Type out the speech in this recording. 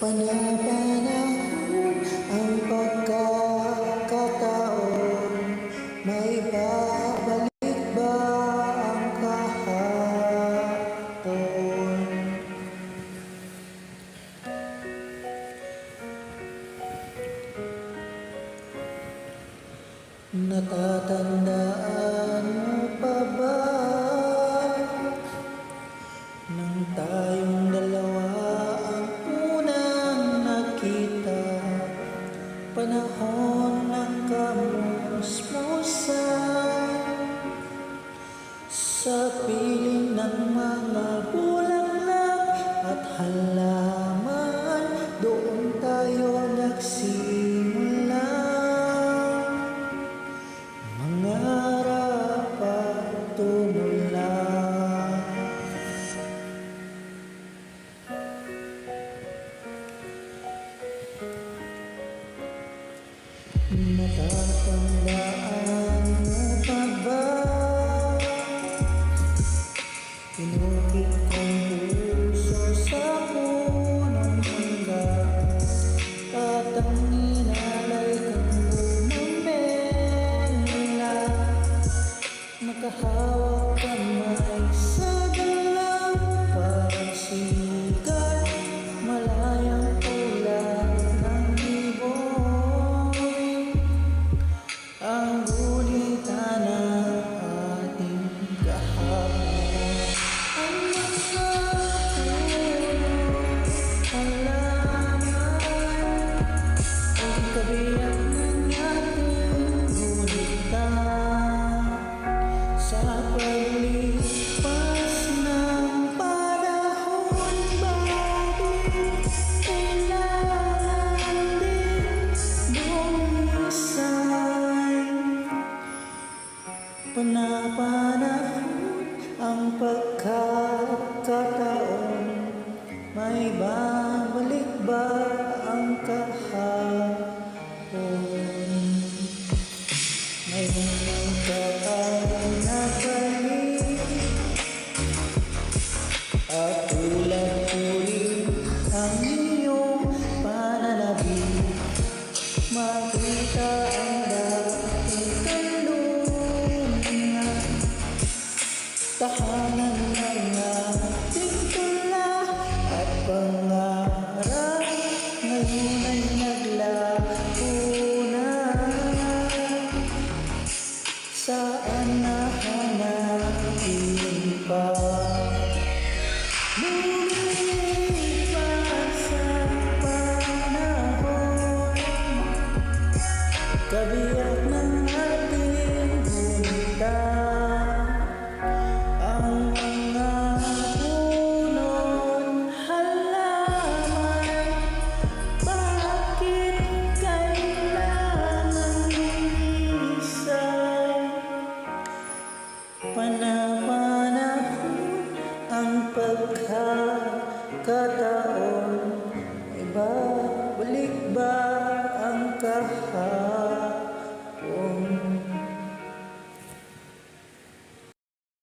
Panapanahon ang pagkakataon, may babalik ba ang kahapon? Natatandaan mo pa ba nang tayong dalawa ang unang nakita? Panahon ng kamusmusan sa piling ng mga bulaklak at halaman, doon tayo nagsimula mangarap at tumula. Natatandaan mo pa ba? Pinukit kong puso sa punong mangga at ang inalay kong umamela. Nakahawak kamay sa galaw, parang sigat, malayang ulan ng ibon. Ang gulitan ng ating kahapon, ang mga puno, halaman, ang kabiyak ng ating gulitan. Sa paglipas ng panahon, bakit kailangan din bumisan? Panapanahon ang pagkakataon, may babalik ba ang kahapon? Ngayon ka ay nabalik at ulit ang iyong pananabik. Makita ang dating kanlungan, tahanan ng ating tula at pangarap, ngayon ay naglaho na. Saan nahanapin pa? Lumipas sa panahon, kabiyak ng ating gulitan. Ang mga puno't halaman, bakit kailangan lumisan? Panapanahon ang pagkakataon, may babalik ba